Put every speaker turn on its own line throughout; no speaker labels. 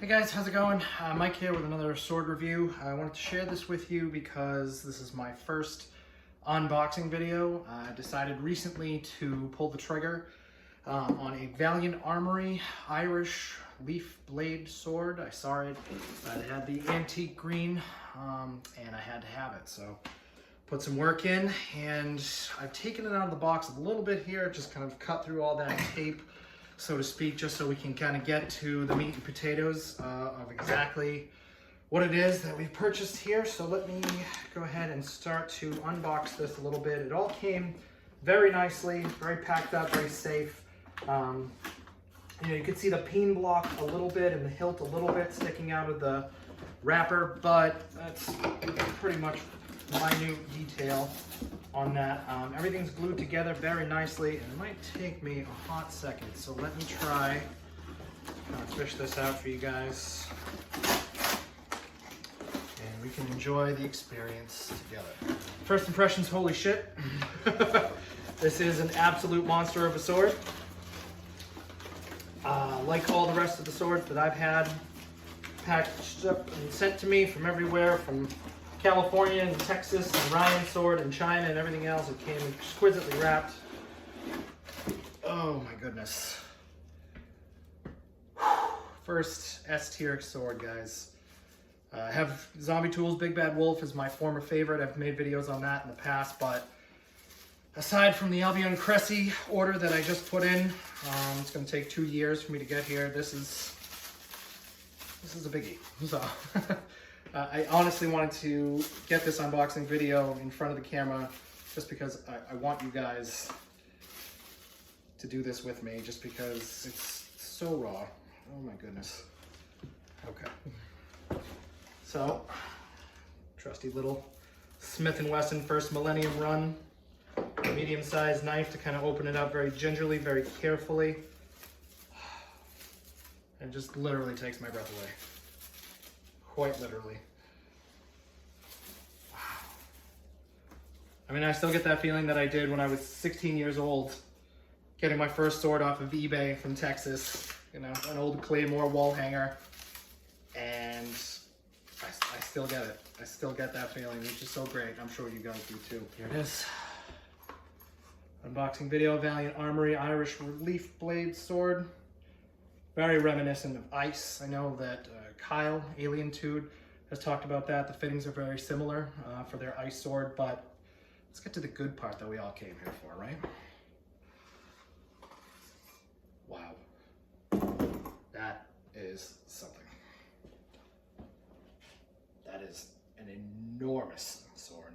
Hey guys, how's it going? Mike here with another sword review. I wanted to share this with you because this is my first unboxing video. I decided recently to pull the trigger on a Valiant Armory Irish leaf blade sword. I saw it, it had the antique green and I had to have it. So put some work in, and I've taken it out of the box a little bit here, just kind of cut through all that tape, so to speak, just so we can kind of get to the meat and potatoes of exactly what it is that we've purchased here. So let me go ahead and start to unbox this a little bit. It all came very nicely, very packed up, very safe. You can see the peen block a little bit and the hilt a little bit sticking out of the wrapper, but that's pretty much minute detail on that. Everything's glued together very nicely, and it might take me a hot second, so let me try fish this out for you guys, and we can enjoy the experience together. First impressions, holy shit. This is an absolute monster of a sword. Like all the rest of the swords that I've had packaged up and sent to me from everywhere, from California and Texas and Ryan sword and China and everything else, it came exquisitely wrapped. Oh my goodness. First S-tier sword, guys. I have Zombie Tools Big Bad Wolf is my former favorite. I've made videos on that in the past, but aside from the Albion Cressy order that I just put in, it's going to take 2 years for me to get here. This is a biggie. So I honestly wanted to get this unboxing video in front of the camera just because I want you guys to do this with me, just because it's so raw. Oh my goodness. Okay. So, trusty little Smith & Wesson First Millennium Run. Medium-sized knife to kind of open it up very gingerly, very carefully. And just literally takes my breath away. Quite literally. Wow. I mean, I still get that feeling that I did when I was 16 years old, getting my first sword off of eBay from Texas, you know, an old Claymore wall hanger, and I still get it. I still get that feeling, which is so great. I'm sure you guys do too. Here it is. Unboxing video, Valiant Armory Irish Leaf Blade Sword. Very reminiscent of ice. I know that Kyle, Alientude, has talked about that. The fittings are very similar for their ice sword, but let's get to the good part that we all came here for, right? Wow. That is something. That is an enormous sword.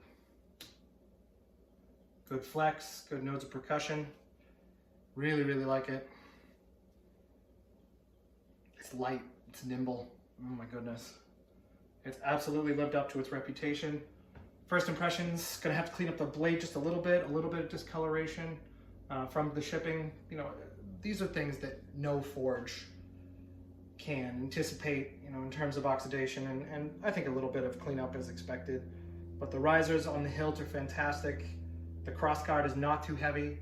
Good flex, good notes of percussion. Really, really like it. It's light, it's nimble. Oh my goodness. It's absolutely lived up to its reputation. First impressions, gonna have to clean up the blade just a little bit of discoloration from the shipping. You know, these are things that no forge can anticipate, you know, in terms of oxidation, and I think a little bit of cleanup is expected. But the risers on the hilt are fantastic. The crossguard is not too heavy.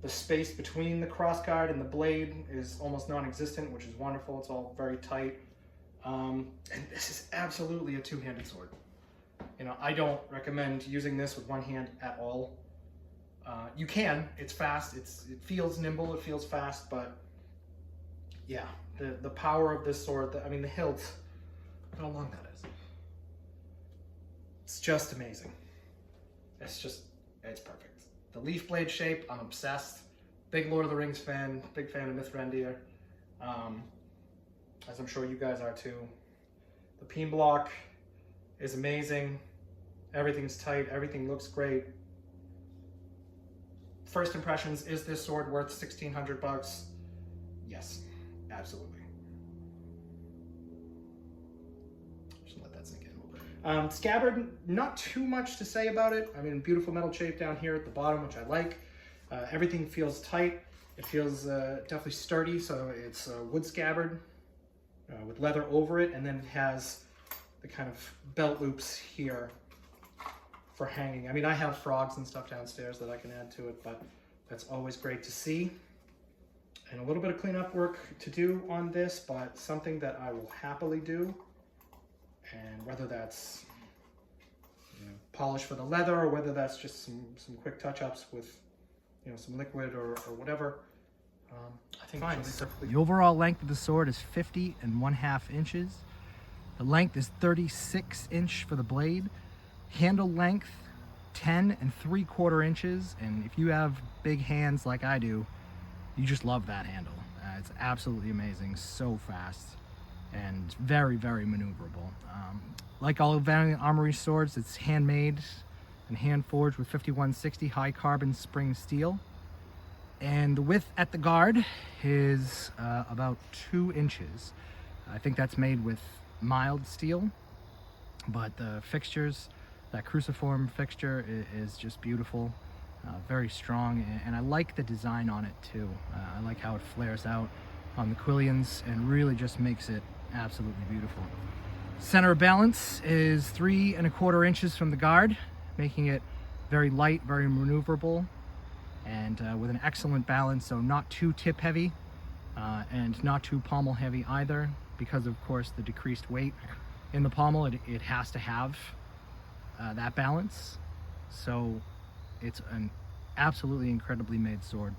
The space between the crossguard and the blade is almost non-existent, which is wonderful. It's all very tight. And this is absolutely a two-handed sword. You know, I don't recommend using this with one hand at all. You can, it's fast, it feels nimble, it feels fast, but yeah, the power of this sword, I mean the hilt, how long that is. It's just amazing. It's perfect. The leaf blade shape, I'm obsessed. Big Lord of the Rings fan, big fan of Mithrandir, as I'm sure you guys are too. The peen block is amazing. Everything's tight, everything looks great. First impressions, is this sword worth 1,600 bucks? Yes, absolutely. Scabbard, not too much to say about it. I mean, beautiful metal shape down here at the bottom, which I like. Everything feels tight. It feels definitely sturdy, so it's a wood scabbard with leather over it, and then it has the kind of belt loops here for hanging. I mean, I have frogs and stuff downstairs that I can add to it, but that's always great to see. And a little bit of cleanup work to do on this, but something that I will happily do. And whether that's polish for the leather, or whether that's just some quick touch-ups with some liquid or whatever, I think fine.
The overall length of the sword is 50 1/2 inches. The length is 36 inch for the blade. Handle length 10 3/4 inches, and if you have big hands like I do, you just love that handle. It's absolutely amazing, so fast, and very, very maneuverable. Like all Valiant Armory swords, it's handmade and hand forged with 5160 high carbon spring steel. And the width at the guard is about 2 inches. I think that's made with mild steel, but the fixtures, that cruciform fixture is just beautiful, very strong, and I like the design on it too. I like how it flares out on the quillions and really just makes it absolutely beautiful. Center of balance is 3 1/4 inches from the guard, making it very light, very maneuverable, and with an excellent balance, so not too tip heavy and not too pommel heavy either, because of course the decreased weight in the pommel, it has to have that balance. So it's an absolutely incredibly made sword.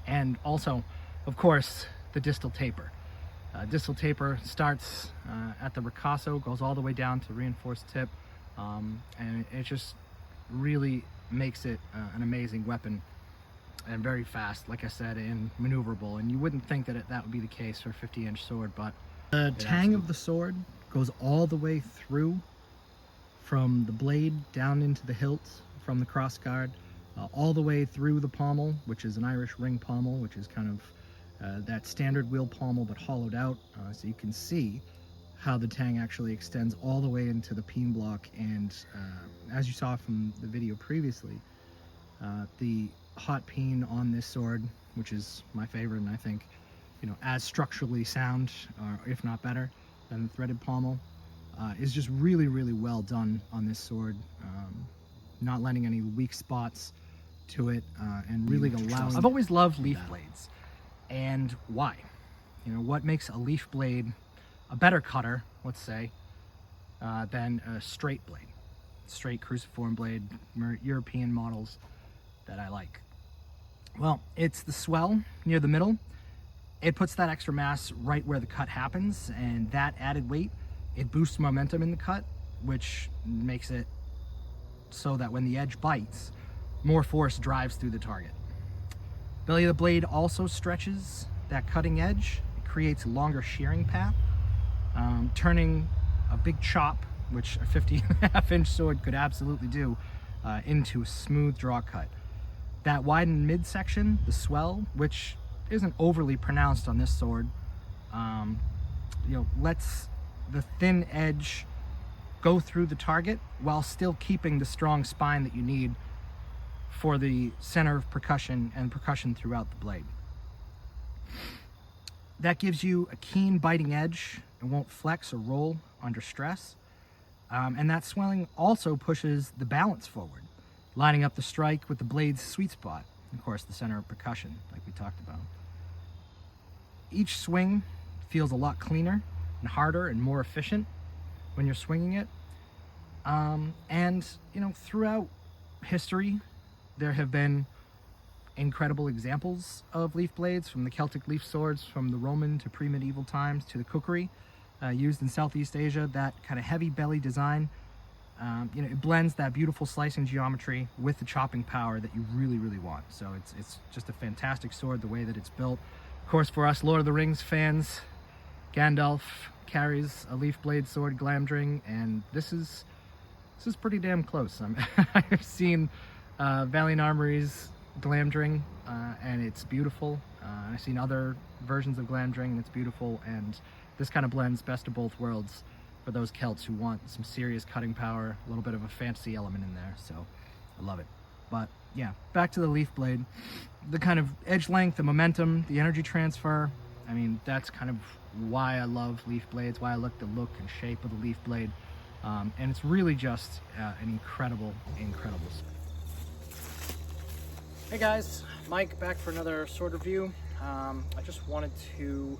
And also, of course, the distal taper. Distal taper starts at the ricasso, goes all the way down to reinforced tip, and it just really makes it an amazing weapon, and very fast, like I said, and maneuverable. And you wouldn't think that that would be the case for a 50-inch sword, but the tang of the sword goes all the way through, from the blade down into the hilt, from the cross guard, all the way through the pommel, which is an Irish ring pommel, which is kind of that standard wheel pommel but hollowed out, so you can see how the tang actually extends all the way into the peen block. And as you saw from the video previously, the hot peen on this sword, which is my favorite, and I think as structurally sound, or if not better than the threaded pommel, is just really, really well done on this sword, not letting any weak spots to it, and really allowing... I've always loved leaf blades. And why? What makes a leaf blade a better cutter, let's say, than a straight blade? Straight cruciform blade, European models that I like. Well, it's the swell near the middle. It puts that extra mass right where the cut happens, and that added weight, it boosts momentum in the cut, which makes it so that when the edge bites, more force drives through the target. Belly of the blade also stretches that cutting edge. It creates a longer shearing path, turning a big chop, which a 50.5-inch sword could absolutely do, into a smooth draw cut. That widened midsection, the swell, which isn't overly pronounced on this sword, lets the thin edge go through the target while still keeping the strong spine that you need for the center of percussion and percussion throughout the blade. That gives you a keen biting edge. It won't flex or roll under stress. And that swelling also pushes the balance forward, lining up the strike with the blade's sweet spot, of course the center of percussion, like we talked about. Each swing feels a lot cleaner and harder and more efficient when you're swinging it. And throughout history, there have been incredible examples of leaf blades, from the Celtic leaf swords, from the Roman to pre-medieval times, to the kukri used in Southeast Asia. That kind of heavy belly design, it blends that beautiful slicing geometry with the chopping power that you really, really want. So it's just a fantastic sword, the way that it's built. Of course, for us Lord of the Rings fans, Gandalf carries a leaf blade sword, Glamdring, and this is pretty damn close. I've seen Valiant Armory's Glamdring, and it's beautiful. I've seen other versions of Glamdring, and it's beautiful, and this kind of blends best of both worlds for those Celts who want some serious cutting power, a little bit of a fantasy element in there, so I love it. But yeah, back to the leaf blade. The kind of edge length, the momentum, the energy transfer, I mean, that's kind of why I love leaf blades, why I like the look and shape of the leaf blade. And it's really just an incredible, incredible sword.
Hey guys, Mike back for another sword review. I just wanted to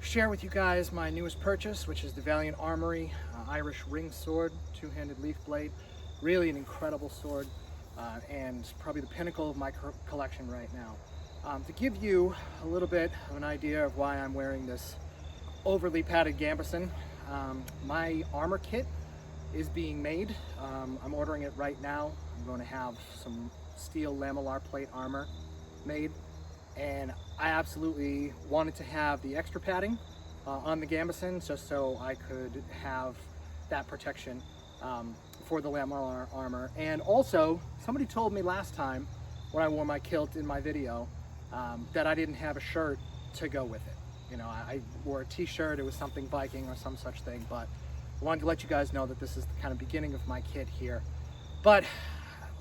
share with you guys my newest purchase, which is the Valiant Armory Irish ring sword, two-handed leaf blade. Really an incredible sword and probably the pinnacle of my collection right now. To give you a little bit of an idea of why I'm wearing this overly padded gambeson, my armor kit is being made. I'm ordering it right now. I'm going to have some steel lamellar plate armor made, and I absolutely wanted to have the extra padding on the gambeson just so I could have that protection for the lamellar armor. And also, somebody told me last time when I wore my kilt in my video that I didn't have a shirt to go with it. You know, I wore a t-shirt, it was something Viking or some such thing, but I wanted to let you guys know that this is the kind of beginning of my kit here. But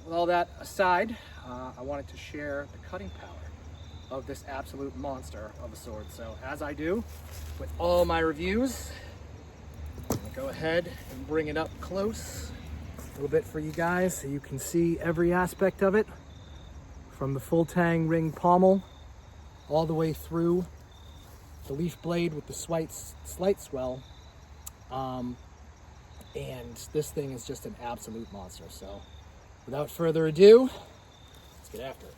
with all that aside, I wanted to share the cutting power of this absolute monster of a sword. So as I do with all my reviews, I'm gonna go ahead and bring it up close a little bit for you guys so you can see every aspect of it, from the full tang ring pommel all the way through the leaf blade with the slight swell. And this thing is just an absolute monster. So without further ado, let's get after it.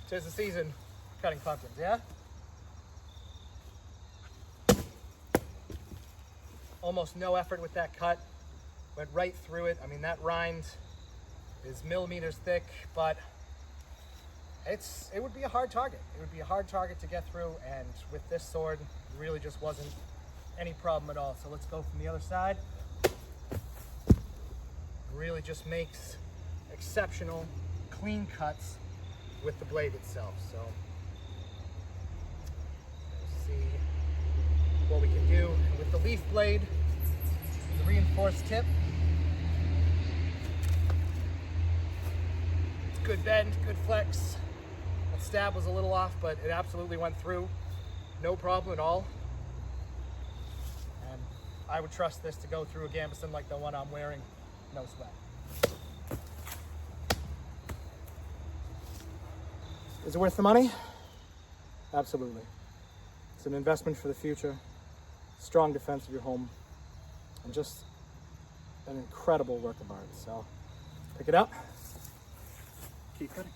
'Tis the season cutting pumpkins, yeah? Almost no effort with that cut. Went right through it. I mean, that rind is millimeters thick, but it would be a hard target. It would be a hard target to get through, and with this sword, it really just wasn't any problem at all. So let's go from the other side. It really just makes exceptional, clean cuts with the blade itself. So let's see what we can do. And with the leaf blade, the reinforced tip, it's good bend, good flex. That stab was a little off, but it absolutely went through. No problem at all. And I would trust this to go through a gambeson like the one I'm wearing, no sweat. Is it worth the money? Absolutely. It's an investment for the future, strong defense of your home, and just an incredible work of art. So pick it up, keep cutting.